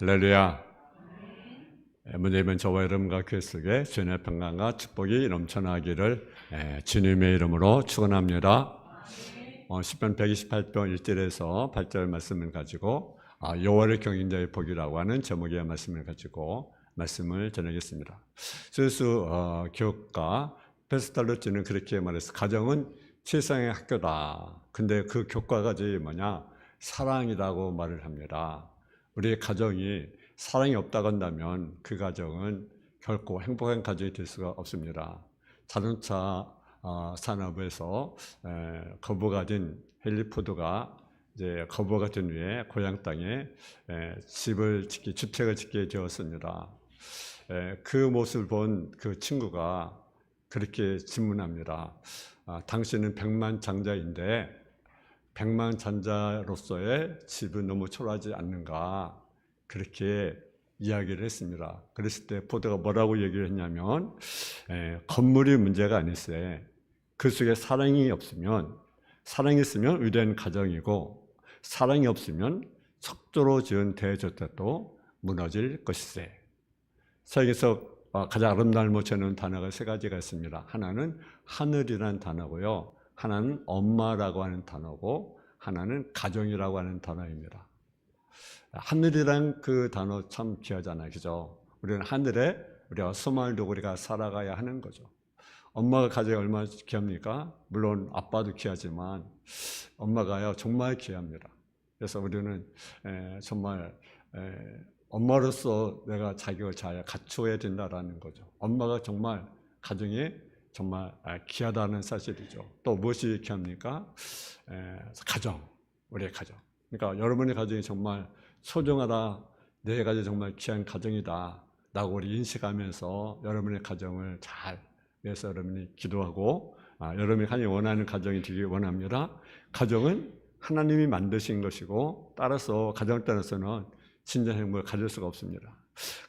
할렐루야. 문제면 저와 여러분과 교회 속에 주님의 평강과 축복이 넘쳐나기를 주님의 이름으로 축원합니다. 시편 128편 1절에서 8절 말씀을 가지고 여호와를 경외하는 자의 복이라고 하는 제목의 말씀을 가지고 말씀을 전하겠습니다. 스위스 교과 페스탈로치는 그렇게 말해서 가정은 최상의 학교다. 근데 그 교과가 뭐냐? 사랑이라고 말을 합니다. 우리의 가정이 사랑이 없다고 한다면 그 가정은 결코 행복한 가정이 될 수가 없습니다. 자동차 산업에서 거부가 된 헨리 포드가 이제 거부가 된 후에 고향 땅에 주택을 짓게 되었습니다. 그 모습을 본 그 친구가 그렇게 질문합니다. 당신은 백만장자인데 백만장자로서의 집은 너무 초라하지 않는가? 그렇게 이야기를 했습니다. 그랬을 때 포드가 뭐라고 얘기를 했냐면 건물이 문제가 아니었어요. 그 속에 사랑이 있으면 위대한 가정이고, 사랑이 없으면 속도로 지은 대저택도 무너질 것이세. 서양에서 가장 아름다움을 모처는 단어가 세 가지가 있습니다. 하나는 하늘이라는 단어고요, 하나는 엄마라고 하는 단어고, 하나는 가정이라고 하는 단어입니다. 하늘이란 그 단어 참 귀하잖아요, 그죠? 우리는 하늘에 우리가 소망을 두고 우리가 살아가야 하는 거죠. 엄마가 가정이 얼마나 귀합니까? 물론 아빠도 귀하지만 엄마가요 정말 귀합니다. 그래서 우리는 정말 엄마로서 내가 자격을 잘 갖추어야 된다라는 거죠. 엄마가 정말 가정에 정말 귀하다는 사실이죠. 또 무엇이 귀합니까? 가정, 우리의 가정. 그러니까 여러분의 가정이 정말 소중하다, 내 가정이 정말 귀한 가정이다 라고 우리 인식하면서 여러분의 가정을 잘 위해서 여러분이 기도하고 여러분이 하나님 원하는 가정이 되길 원합니다. 가정은 하나님이 만드신 것이고, 따라서 가정을 따라서는 진정한 행복을 가질 수가 없습니다.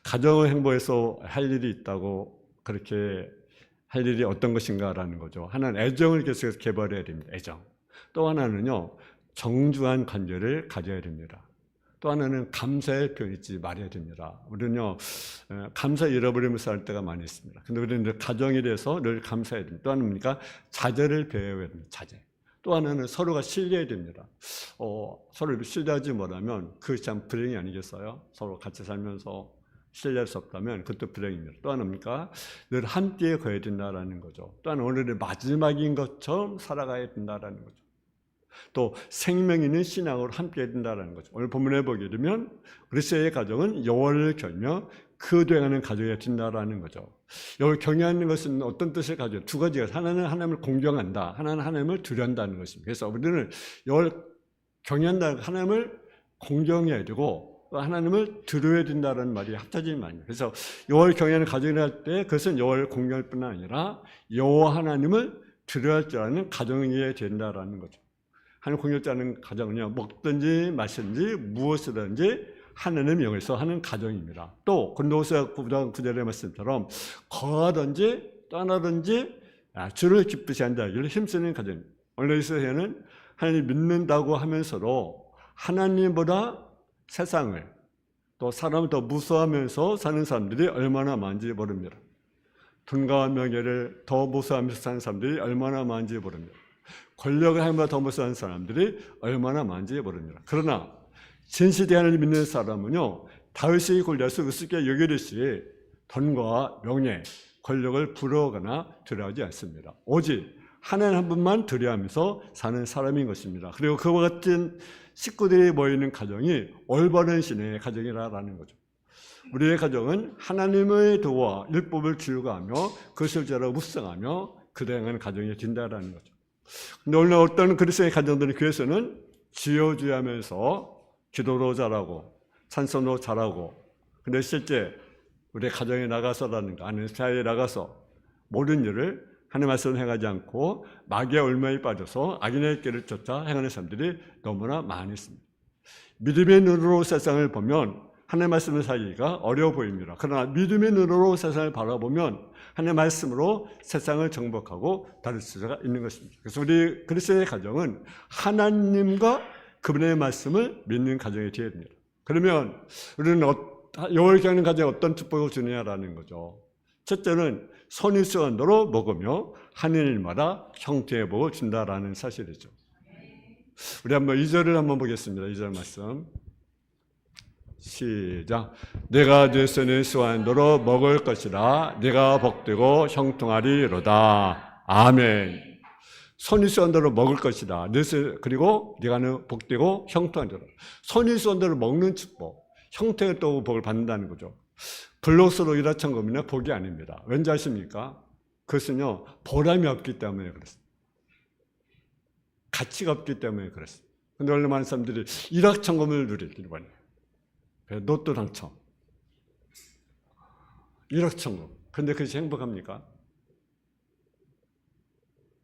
가정의 행복에서 할 일이 있다고, 그렇게 할 일이 어떤 것인가라는 거죠. 하나는 애정을 계속해서 개발해야 됩니다. 애정. 또 하나는요, 정중한 관계를 가져야 됩니다. 또 하나는 감사의 표현이 있지 말아야 됩니다. 우리는요, 감사 잃어버리면서 할 때가 많이 있습니다. 근데 우리는 가정에 대해서 늘 감사해야 됩니다. 또 하나는 뭡니까? 자제를 배워야 됩니다. 자제. 또 하나는 서로가 신뢰해야 됩니다. 서로를 신뢰하지 못하면 그것이 참 불행이 아니겠어요? 서로 같이 살면서 신뢰할 수 없다면 그것도 불행입니다. 또 하나 뭡니까? 늘 함께 가야 된다라는 거죠. 또 하나 오늘의 마지막인 것처럼 살아가야 된다라는 거죠. 또 생명 있는 신앙으로 함께 해야 된다는 거죠. 오늘 본문에 보게 되면 그리스도의 가정은 여호와를 경외하며 거듭나는 가정이 된다라는 거죠. 여호와를 경외하는 것은 어떤 뜻을 가져요? 두 가지가, 하나는 하나님을 공경한다, 하나는 하나님을 두려한다는 것입니다. 그래서 우리는 여호와를 경외한다, 하나님을 공경해야 되고 하나님을 두려워야 된다는 말이 합쳐진 말입니다. 그래서 여호와를 경외하는 가정이라 할 때 그것은 여호와를 공경할 뿐 아니라 여호와 하나님을 두려워할 줄 아는 가정이어야 된다라는 거죠. 하나님 공격자는 가정은요, 먹든지 마시든지 무엇이든지 하나님의 명에서 하는 가정입니다. 또 고린도후서 9장 9절의 말씀처럼 거하든지 떠나든지 주를 기쁘시 한다 하기를 힘쓰는 가정. 오늘 이스라엘은 하나님 믿는다고 하면서도 하나님보다 세상을 또 사람을 더 무서워하면서 사는 사람들이 얼마나 많은지 모릅니다. 돈과 명예를 더 무서워하면서 사는 사람들이 얼마나 많은지 모릅니다. 권력을 하나님보다 더 무서워하는 사람들이 얼마나 많은지 모릅니다. 그러나 진실의 하나님을 믿는 사람은요, 다윗이 골리앗을 우습게 여기듯이 돈과 명예, 권력을 부러워하거나 두려워하지 않습니다. 오직 하나님 한 분만 두려워하면서 사는 사람인 것입니다. 그리고 그와 같은 식구들이 모이는 가정이 올바른 신의 가정이라는 거죠. 우리의 가정은 하나님의 도와 율법을 즐거워하며 그것을 죄로 묵상하며 그대행하는 가정이 된다는 거죠. 근데 오늘 어떤 그리스도의 가정들은 교회에서는 주여 주여 하면서 기도로 잘하고 찬송도 잘하고, 근데 실제 우리 가정에 나가서라든가 아니면 사회에 나가서 모든 일을 하나님 말씀을 행하지 않고 마귀의 올무에 빠져서 악인의 길을 쫓아 행하는 사람들이 너무나 많이 있습니다. 믿음의 눈으로 세상을 보면 하나님 말씀을 살기가 어려워 보입니다. 그러나 믿음의 눈으로 세상을 바라보면 하나님 말씀으로 세상을 정복하고 다룰 수가 있는 것입니다. 그래서 우리 그리스도의 가정은 하나님과 그분의 말씀을 믿는 가정이 되어야 됩니다. 그러면 우리는 여호와의 하는 가정에 어떤 축복을 주느냐라는 거죠. 첫째는 선입선대로 먹으며 하는 일마다 형통의 복을 준다라는 사실이죠. 우리 한번 2절을 한번 보겠습니다. 2절 말씀. 시작. 내가 내 선입선대로 먹을 것이라 내가 복되고 형통하리로다. 아멘. 선입선대로 먹을 것이다. 그리고 네가 복되고 형통하리로다. 선입선대로 먹는 축복, 형통의 또 복을 받는다는 거죠. 블록스로 일하천 겁니다. 복이 아닙니다. 왠지 아십니까? 그것은요, 보람이 없기 때문에 그렇습니다. 가치가 없기 때문에 그렇습니다. 근데 원래 많은 사람들이 일확천금을 누리기를 원해요. 로또 당첨, 일확천금. 근데 그것이 행복합니까?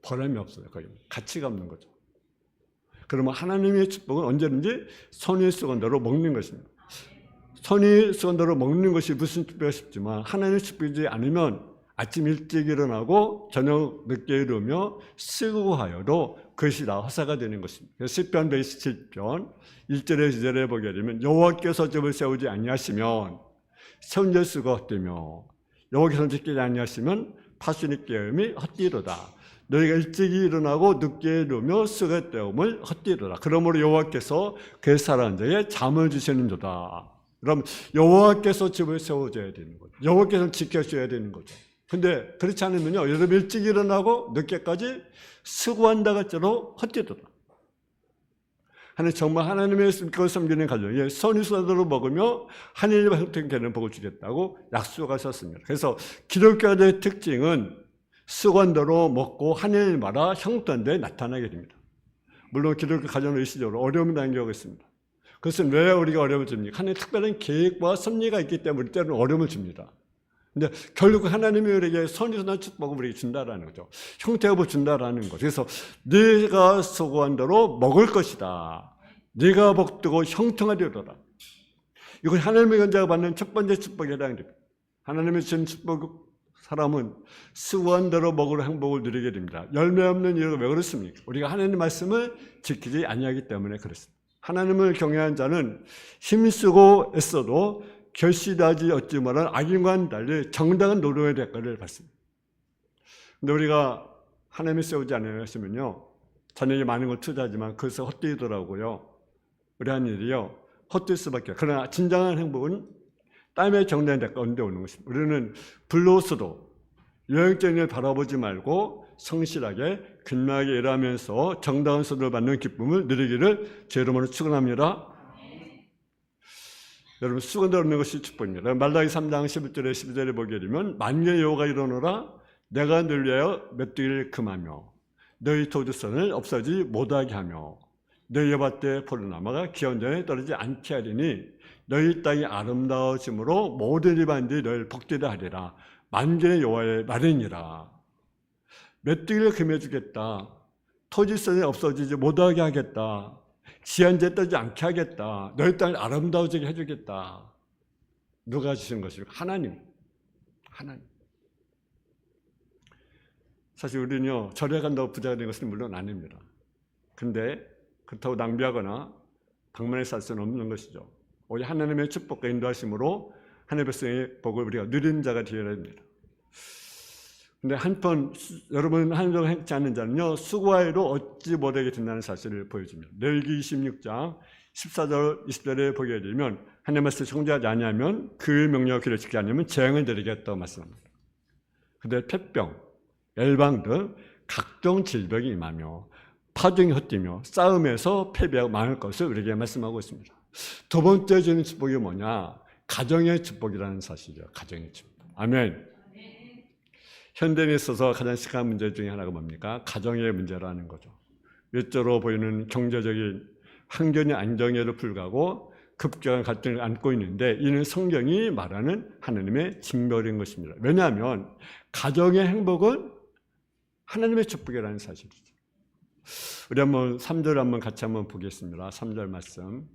보람이 없어요. 거의 가치가 없는 거죠. 그러면 하나님의 축복은 언제든지 선입선대로 먹는 것입니다. 선입선대로 먹는 것이 무슨 축복이 싶지만 하나님의 축복이지 않으면 아침 일찍 일어나고 저녁 늦게 이루며 수고하여도 그것이 다 허사가 되는 것입니다. 시편 127편 1절에 2절에 보게 되면 여호와께서 집을 세우지 아니하시면 세운 자 수가 헛되며 여호와께서 지키지 아니하시면 파수꾼의 깨움이 헛되리로다. 너희가 일찍 일어나고 늦게 이루며 수고의 때움을 헛되리로다. 그러므로 여호와께서 그 사랑하는 자에게 잠을 주시는도다. 그럼 여호와께서 집을 세워줘야 되는 거죠. 여호와께서 지켜줘야 되는 거죠. 근데 그렇지 않으면요, 여러분 일찍 일어나고 늦게까지 수고한다 할지라도 헛되도다. 정말 하나님의 것을 섬기는 가정에 선입선대로 먹으며 하늘과 형통되는 복을 주겠다고 약속하셨습니다. 그래서 기독교의 특징은 수고한대로 먹고 하늘마다 형통한 데 나타나게 됩니다. 물론 기독교 가정은 일시적으로 어려움이 나는 경우가 있습니다. 그것은 왜 우리가 어려움을 줍니까? 하나님의 특별한 계획과 섭리가 있기 때문에 때로는 어려움을 줍니다. 근데 결국 하나님이 우리에게 선입선한 축복을 우리에게 준다라는 거죠. 형통을 준다라는 거죠. 그래서 네가 수고한 대로 먹을 것이다. 네가 복되고 형통하리로다. 이건 하나님의 건자가 받는 첫 번째 축복에 해당됩니다. 하나님의 준 축복 사람은 수고한 대로 먹을 행복을 누리게 됩니다. 열매 없는 이유가 왜 그렇습니까? 우리가 하나님의 말씀을 지키지 아니하기 때문에 그렇습니다. 하나님을 경외한 자는 힘쓰고 애써도 결실하지 없지만 악인과는 달리 정당한 노력의 대가를 받습니다. 근데 우리가 하나님을 세우지 않으시면요, 자녀에게 많은 걸 투자하지만 그것을 헛되이더라고요. 우리 한 일이요, 헛될 수밖에. 그러나 진정한 행복은 땀의 정당한 대가가 언제 오는 것입니다. 우리는 불로서도 여행적인 일 바라보지 말고 성실하게 근면하게 일하면서 정당한 소득을 받는 기쁨을 누리기를 제 이름으로 축원합니다. 여러분, 수건을 얻는 것이 축복입니다. 말라기 3장 11절에 12절에 보게 되면 만유의 여호와가 이르노라 내가 널 위하여 메뚜기를 금하며 너희 도두선을 없어지지 못하게 하며 너희 여밭에 포도나무가 기원전에 떨어지지 않게 하리니 너희 땅이 아름다워짐으로 모든 일반들이 너희를 복되게 하리라. 만군의 여호와의 말이니라. 메뚜기를 금해주겠다. 토지선이 없어지지 못하게 하겠다. 지한제 떠지 않게 하겠다. 너희 땅을 아름다워지게 해주겠다. 누가 주신 것입니까? 하나님. 사실 우리는요, 절에 간다고 부자가 된 것은 물론 아닙니다. 근데 그렇다고 낭비하거나 방만히 살 수는 없는 것이죠. 오히려 하나님의 축복과 인도하심으로 하나님의 백성의 복을 우리가 누리는 자가 되어야 됩니다. 근데 한편 여러분 하나님을 행치 않는 자는요, 수고하여도 얻지 못하게 된다는 사실을 보여줍니다. 레위기 26장 14절 20절에 보게 되면 하나님의 말씀을 청지하지 아니하면 그 명령을 귀를 지키지 않으면 재앙을 드리겠다고 말씀합니다. 근데 폐병, 열방 등 각종 질병이 임하며 파종이 헛되며 싸움에서 패배하고 망할 것을 우리에게 말씀하고 있습니다. 두 번째 주는 축복이 뭐냐? 가정의 축복이라는 사실이죠. 가정의 축복. 아멘. 현대인에 있어서 가장 심각한 문제 중에 하나가 뭡니까? 가정의 문제라는 거죠. 외적으로 보이는 경제적인 환경의 안정에도 불구하고 급격한 갈등을 안고 있는데 이는 성경이 말하는 하나님의 징벌인 것입니다. 왜냐하면 가정의 행복은 하나님의 축복이라는 사실이죠. 우리 한번 3절 한번 같이 한번 보겠습니다. 3절 말씀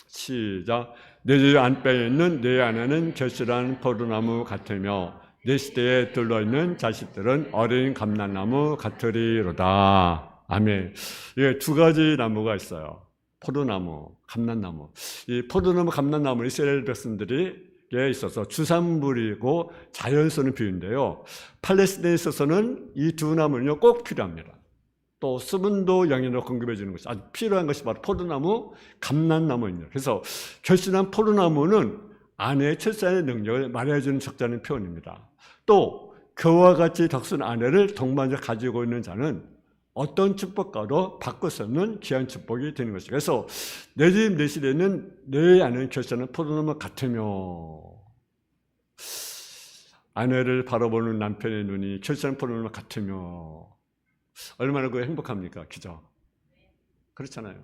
시작. 내 집 안방에 있는 내 아내는 결실한 포도나무 같으며 내 시대에 들러있는 자식들은 어린 감람나무 같으리로다. 아멘. 이게 두 가지 나무가 있어요. 포도나무, 감람나무. 이 포도나무, 감람나무 이스라엘 백성들에게 있어서 주산물이고 자연스러운 비유인데요. 팔레스타인에 있어서는 이 두 나무는요 꼭 필요합니다. 또 수분도 영양으로 공급해 주는 것이 아주 필요한 것이 바로 포도나무, 감람나무입니다. 그래서 결실한 포도나무는 아내의 출산의 능력을 말해주는 적절한 표현입니다. 또 그와 같이 덕순 아내를 동반자 가지고 있는 자는 어떤 축복과도 바꿀 수 없는 귀한 축복이 되는 것이죠. 그래서 내 집 내 시대는 내 아내는 결실한 포도나무 같으며 아내를 바라보는 남편의 눈이 결실한 포도나무 같으며 얼마나 그 행복합니까? 그죠? 그렇잖아요.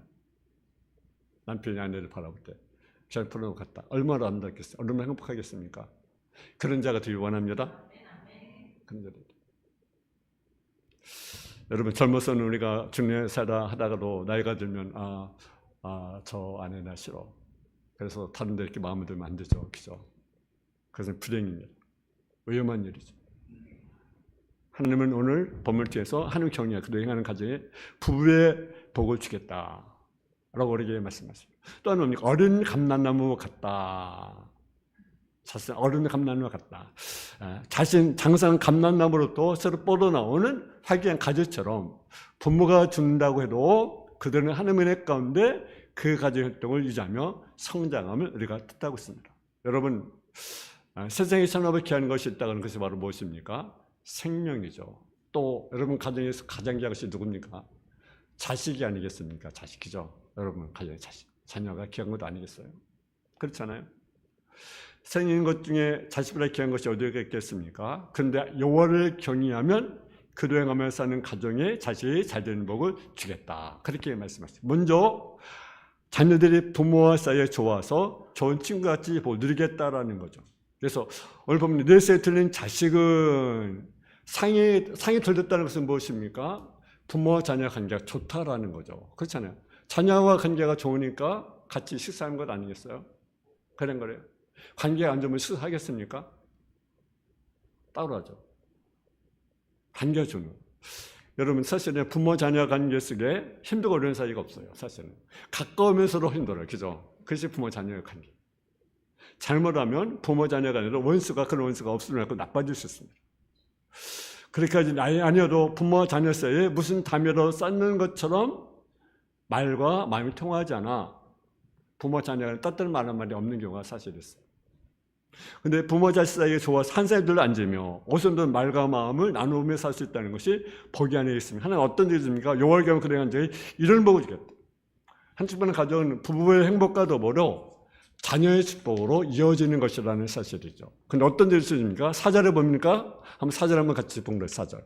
남편이 아내를 바라볼 때 결실한 포도나무 같다. 얼마나 아름답겠어요? 얼마나 행복하겠습니까? 그런 자가 되길 원합니다. 그런 자들. 여러분 젊어서는 우리가 중년에 살다 하다가도 나이가 들면 저 아내 나 싫어. 그래서 다른 데 이렇게 마음을 들면 안 되죠. 그죠? 그것은 불행입니다. 위험한 일이죠. 하나님은 오늘 본문을 통해서 하나님 경외 그대로 행하는 가정에 부부의 복을 주겠다 라고 우리에게 말씀하십니다. 또 하나는 뭡니까? 어른 감람나무 같다. 자신 어른 감람나무 같다. 자신 장성한 감람나무로도 새로 뻗어나오는 화기한 가지처럼 부모가 죽는다고 해도 그들은 하나님의 은혜 가운데 그 가정 활동을 유지하며 성장함을 우리가 뜻하고 있습니다. 여러분 세상에 산업을 기하는 것이 있다는 것이 바로 무엇입니까? 생명이죠. 또 여러분 가정에서 가장 귀한 것이 누굽니까? 자식이 아니겠습니까? 자식이죠. 여러분 가정의 자식, 자녀가 귀한 것도 아니겠어요? 그렇잖아요. 생긴 것 중에 자식보다 귀한 것이 어디가 있겠습니까? 그런데 여호와를 경외하면 그로 행하며 사는 가정에 자식이 잘 되는 복을 주겠다. 그렇게 말씀하셨어요. 먼저 자녀들이 부모와 사이에 좋아서 좋은 친구같이 복을 누리겠다라는 거죠. 그래서 오늘 보면 넷에 들린 자식은 상이 들렸다는 것은 무엇입니까? 부모와 자녀 관계가 좋다라는 거죠. 그렇잖아요. 자녀와 관계가 좋으니까 같이 식사하는 것 아니겠어요? 그런 거래요. 관계가 안 좋으면 식사하겠습니까? 따로 하죠. 관계가 좋은 거. 여러분 사실은 부모 자녀 관계 속에 힘들고 어려운 사이가 없어요. 사실은 가까우면서도 힘들어요. 그죠? 그것이 부모 자녀의 관계. 잘못하면 부모 자녀가 아니라 원수가 그런 원수가 없으면 나빠질 수 있습니다. 그렇게까지 나이 아니어도 부모 자녀 사이에 무슨 담요로 쌓는 것처럼 말과 마음이 통하지 않아 부모 자녀가 따뜻한 말 한마디 없는 경우가 사실 있어요. 근데 부모 자식 사이에 좋아서 한 사이들로 앉으며 오순도록 말과 마음을 나누며 살 수 있다는 것이 복이 안에 있습니다. 하나님 어떤 일이 있습니까? 여호와를 경외하는 한 자에게 이런 복을 주겠다. 한쪽으로는 가정은 부부의 행복과 더불어 자녀의 축복으로 이어지는 것이라는 사실이죠. 근데 어떤 일이 있습니까? 4절에 봅니까? 한번 4절 한번 같이 본 거예요. 4절.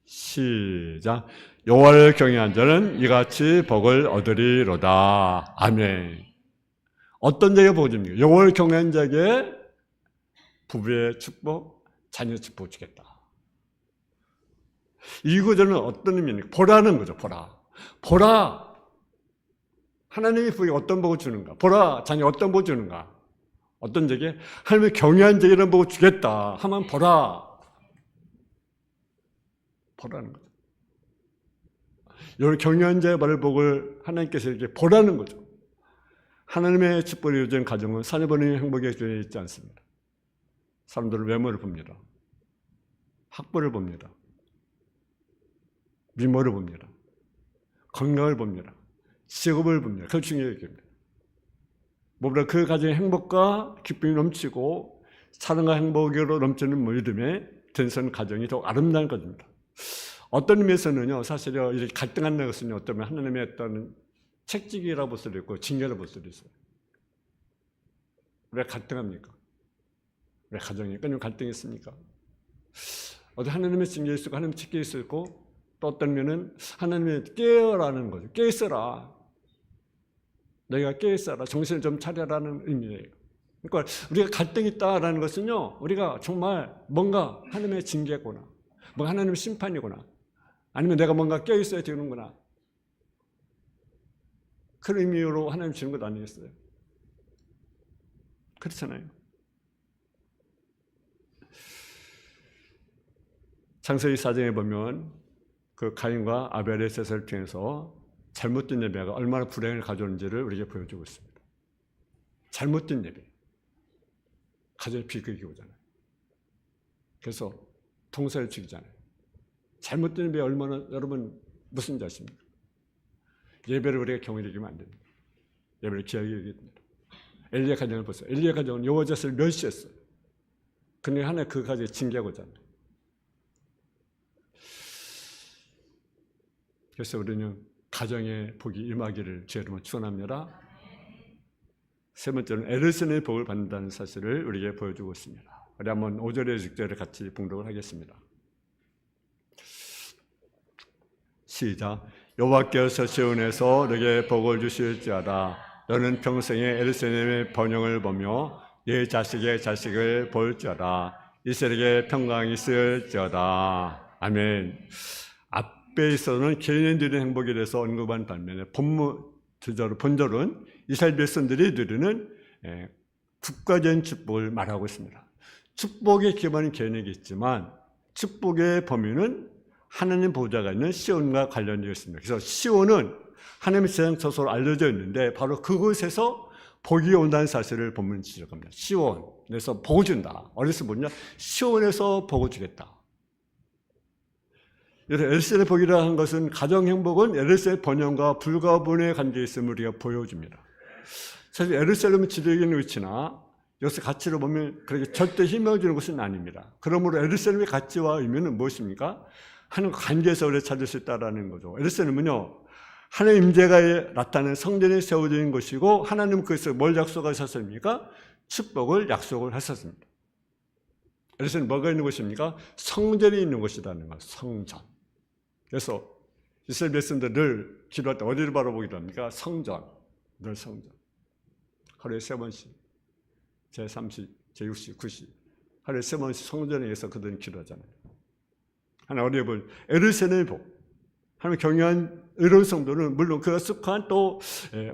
시작. 여호와를 경외한 자는 이같이 복을 얻으리로다. 아멘. 어떤 자에게 복을 줍니까? 여호와를 경외한 자에게 부부의 축복, 자녀의 축복을 주겠다. 이 구절은 어떤 의미입니까? 보라는 거죠. 보라. 하나님이 부부에게 어떤 복을 주는가? 보라, 자녀 어떤 복을 주는가? 어떤 자에게 하나님의 경외한 자에게 이런 복을 주겠다 하면 보라는 거죠. 이 경외한 자의 받을 복을 하나님께서 이렇게 보라는 거죠. 하나님의 축복을 이루어진 가정은 사내보는 행복에 주에 있지 않습니다. 사람들은 외모를 봅니다. 학벌을 봅니다. 미모를 봅니다. 건강을 봅니다. 직업을 봅니다. 그걸 중요하게 봅니다. 무엇보다 그 가정의 행복과 기쁨이 넘치고 사랑과 행복으로 넘치는 믿음에 든선 가정이 더욱 아름다운 것입니다. 어떤 의미에서는요, 사실 이렇게 갈등한다는 것은 어쩌면 하나님의 어떤 책찍이라고 볼 수도 있고 징계를 볼 수도 있어요. 왜 갈등합니까? 왜 가정이 끊임 갈등이 있습니까? 어디 하나님의 징계 있고 하나님의 책찍이 있고 또 어떤 면은 하나님의 깨어라는 거죠. 깨 있어라. 너희가 깨 있어라. 정신을 좀 차려라는 의미예요. 그러니까 우리가 갈등이 있다라는 것은요, 우리가 정말 뭔가 하나님의 징계구나, 뭔가 하나님의 심판이구나, 아니면 내가 뭔가 깨어 있어야 되는구나. 그런 의미로 하나님 주는 것 아니겠어요? 그렇잖아요. 창세기 4장에 보면 그 가인과 아벨의 제사를 통해서 잘못된 예배가 얼마나 불행을 가져오는지를 우리에게 보여주고 있습니다. 잘못된 예배, 가정에 비극이 오잖아요. 그래서 동서를 죽이잖아요. 잘못된 예배 얼마나 여러분 무슨 지 아십니까? 예배를 우리가 경외히 여기면 안 됩니다. 예배를 귀하게 여겨야 됩니다. 엘리야 가정을 보세요. 엘리야 가정은 여호와 잣을 멸시했어요. 근데 하나님 그 가정에 징계하고자 합니다. 그래서 우리는 가정의 복이 임하기를 주의 이름으로 축원합니다. 세 번째는 에르슨의 복을 받는다는 사실을 우리에게 보여주고 있습니다. 우리 한번 5절에 6절을 같이 봉독을 하겠습니다. 시작. 여호와께서 시온에서 너에게 복을 주실지어다. 너는 평생에 에르사렘의 번영을 보며 네 자식의 자식을 볼지어다. 이스라엘에게 평강이 있을지어다. 아멘. 앞에 있어서는 개인이 누리는 행복에 대해서 언급한 반면에 본절은 이스라엘 백성들이 누리는 국가적인 축복을 말하고 있습니다. 축복의 기반은 개인에게 있지만 축복의 범위는 하나님 보좌가 있는 시온과 관련되어 있습니다. 그래서 시온은 하나님의 세상 저서로 알려져 있는데 바로 그곳에서 복이 온다는 사실을 본문이 지적합니다. 시온에서 복을 준다. 어디서 뭐냐? 시온에서 복을 주겠다. 에르사의 복이라는 것은 가정 행복은 에르사의 번영과 불가분의 관계에 있음을 우리가 보여줍니다. 사실 에르사렘의 지도적인 위치나 여기서 가치를 보면 그렇게 절대 희망주는 것은 아닙니다. 그러므로 에르사렘의 가치와 의미는 무엇입니까? 하나님 관계에서 우리가 찾을 수 있다는 거죠. 에르사렘은요, 하나님 임재가 나타나는 성전이 세워져 있는 것이고 하나님은 그것을 뭘 약속하셨습니까? 축복을 약속을 하셨습니다. 에르사렘은 뭐가 있는 곳입니까? 성전이 있는 곳이라는 것, 성전. 그래서 이스라엘 백성들 늘 기도할 때 어디를 바라보기도 합니까? 성전, 늘 성전. 하루에 3번씩, 제30, 제60, 90 하루에 3번씩 성전에 의해서 그들은 기도하잖아요. 하나 어디에 보면 에르사렘의 복, 하나님 경외한 의로운 성도는 물론 그가 속한 또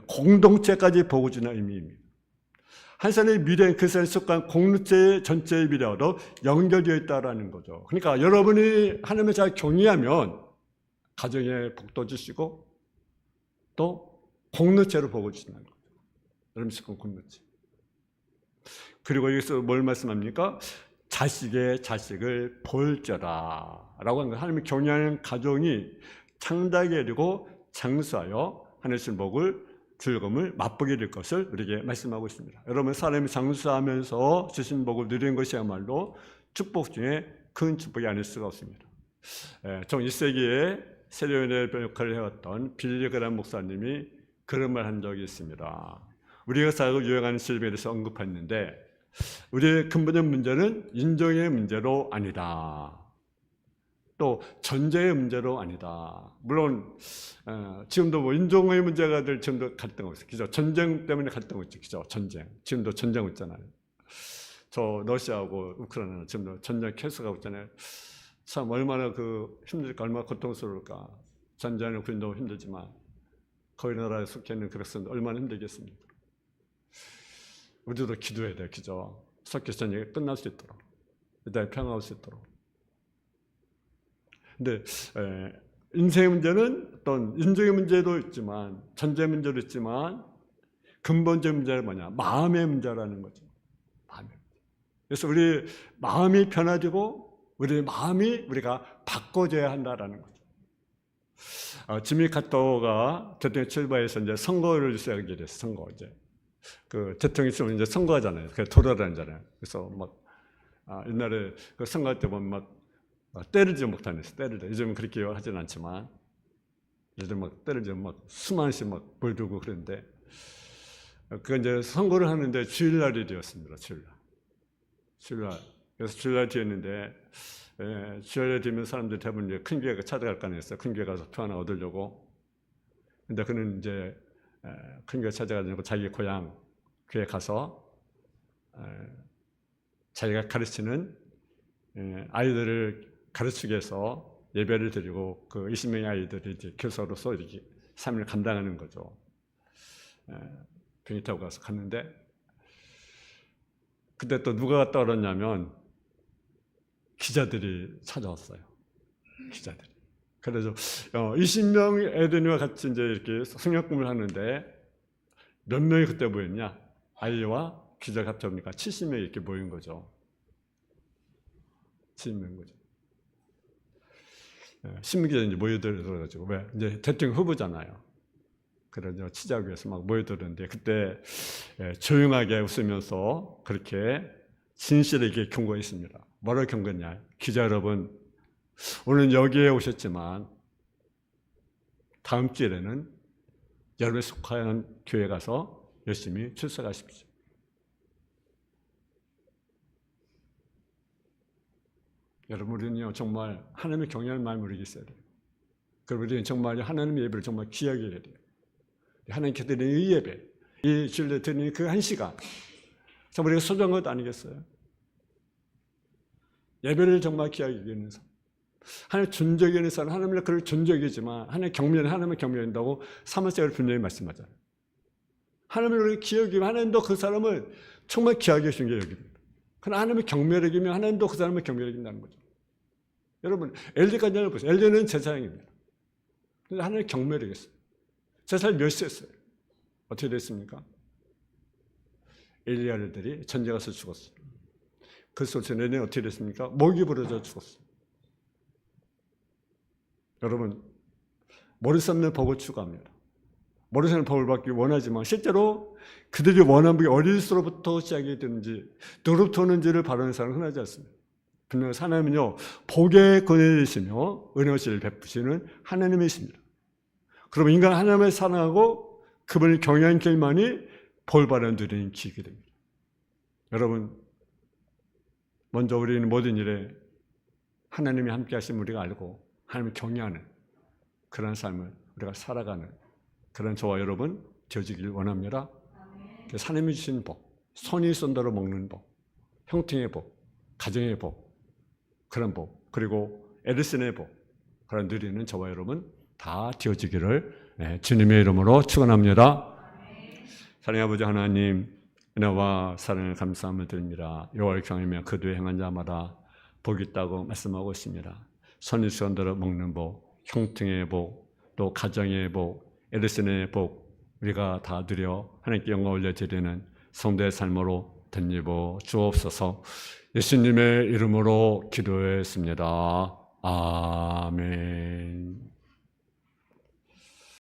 공동체까지 보고 주는 의미입니다. 한 사람의 미래, 그 사람에 속한 공동체 전체의 미래와도 연결되어 있다는 거죠. 그러니까 여러분이 하나님을 잘 경외하면 가정에 복도 주시고 또 공동체로 복을 주신다는 거죠. 여러분 속한 공동체. 그리고 여기서 뭘 말씀합니까? 자식의 자식을 볼지어다 라고 하는 거예요. 하나님을 경외하는 가정이 창대하게 이루고 장수하여 하늘의 복을 즐거움을 맛보게 될 것을 우리에게 말씀하고 있습니다. 여러분 사람이 장수하면서 주신 복을 누리는 것이야말로 축복 중에 큰 축복이 아닐 수가 없습니다. 정 1세기에 세례요한의 역할을 해왔던 빌리 그람 목사님이 그런 말 한 적이 있습니다. 우리가 살고 유행하는 질병에 대해서 언급했는데 우리의 근본적 문제는 인종의 문제로 아니다. 또 전쟁의 문제로 아니다. 물론 지금도 뭐 인종의 문제가 될 지금도 갈등하고 있어요. 그죠? 전쟁 때문에 갈등하고 있죠. 그죠? 전쟁. 지금도 전쟁하고 있잖아요. 저 러시아하고 우크라이나 지금도 전쟁 계속하고 있잖아요. 참 얼마나 힘들까, 얼마나 고통스러울까. 전쟁을 군도 힘들지만 거기 나라에 속해 있는 그 백성들 얼마나 힘들겠습니까? 우리도 기도해야 돼요. 그죠? 석기 전쟁이 끝날 수 있도록, 이달에 평화가 올 수 있도록. 근데 인생의 문제는 어떤 인종의 문제도 있지만 전쟁 문제도 있지만 근본적 문제는 뭐냐? 마음의 문제라는 거죠. 마음의 문제. 그래서 우리 마음이 변화되고 우리 마음이 우리가 바꿔줘야 한다라는 거죠. 지미 카터가 대통령 출마해서 이제 선거를 시작하게 됐어요. 선거 이제 그 대통령이 있으면 이제 선거하잖아요. 그래서 돌아다니잖아요. 그래서 막 옛날에 그 선거할 때 보면 막 때리지 못하면서 때리다. 요즘은 그렇게 하진 않지만 요즘 막 때리지 막 수만씩 막 몰두고 그랬는데 그 이제 선거를 하는데 주일날이 되었습니다. 주일날. 그래서 주일날 되었는데 주일날 되면 사람들이 대부분 이제 큰 교회가 찾아갈 거 아니겠어요. 큰 교회 가서 표 하나 얻으려고. 근데 그는 이제 큰 교회 찾아가지고 자기 고향 교회 가서 자기가 가르치는 아이들을 가르치기 위해서 예배를 드리고 그 20명의 아이들이 이제 교사로서 이렇게 삶을 감당하는 거죠. 비행기 타고 가서 갔는데 그때 또 누가 갔다 오랬냐면 기자들이 찾아왔어요. 기자들이. 그래서 20명 애들과 같이 이제 이렇게 성역금을 하는데 몇 명이 그때 모였냐? 아이와 기자 합쳐보니까 70명이 이렇게 모인 거죠. 70명 거죠. 신문기자 이제 모여들어가지고 왜 이제 대통령 후보잖아요. 그래서 치자하기 위해서 막 모여들었는데 그때 조용하게 웃으면서 그렇게 진실에게 경고했습니다. 뭐라고 경고했냐? 기자 여러분, 오늘 여기에 오셨지만 다음 주에는 여러분이 속한 교회 가서 열심히 출석하십시오. 여러분, 우리는요 정말 하나님의 경외하는 마음을 있어야 돼요. 그리고 우리는 정말 하나님의 예배를 정말 귀하게 해야 돼요. 하나님께 드리는 이 예배, 이 주일에 드리는 그 한 시간, 정말 우리가 소중한 것 아니겠어요? 예배를 정말 귀하게 여기는 사람, 하나님 존중하게 여기는 사람, 하나님을 그를 존중하지만 하나님 경멸은 하나님을 경멸한다고 사무엘서가 분명히 말씀하잖아요. 하나님을 기억이면 하나님도 그 사람을 정말 귀하게 여기신 게 여깁니다. 그러나 하나님을 경멸하기면 하나님도 그 사람을 경멸하긴다는 거죠. 여러분, 엘리까지 보세요. 엘리는 제사장입니다. 근데 하나님을 경멸하겠어요. 제사를 멸시했어요. 어떻게 됐습니까? 엘리 아들들이 전쟁 가서 죽었어요. 그 소리 내내 어떻게 됐습니까? 목이 부러져 죽었어요. 여러분, 머리 쌓는 법을 추구합니다. 머리 쌓는 법을 받기 원하지만 실제로 그들이 원하는 법이 어디서부터 시작이 되는지, 누구로부터 오는지를 바라는 사람은 흔하지 않습니다. 분명 하나님은요, 복의 권위이시며 은혜를 베푸시는 하나님이십니다. 그러면 인간 하나님을 사랑하고 그분을 경외하는 길만이 벌받아 누리는 길이 됩니다. 여러분, 먼저 우리는 모든 일에 하나님이 함께 하신 우리가 알고 하나님을 경외하는 그런 삶을 우리가 살아가는 그런 저와 여러분 되어지길 원합니다. 그래서 하나님이 주신 복, 선이 쏜다로 먹는 복, 형통의 복, 가정의 복, 그런 복, 그리고 에르슨의 복, 그런 누리는 저와 여러분 다 되어지기를 주님의 이름으로 축원합니다. 사랑의 아버지 하나님, 은혜와 사랑을 감사함을 드립니다. 여호와를 경외하며 그 뒤에 행한 자마다 복이 있다고 말씀하고 있습니다. 선이 쏜다로 먹는 복, 형통의 복, 또 가정의 복, 에르슨의 복, 우리가 다 누려 하나님께 영광 올려드리는 성도의 삶으로 덧입어 주옵소서. 예수님의 이름으로 기도했습니다. 아멘.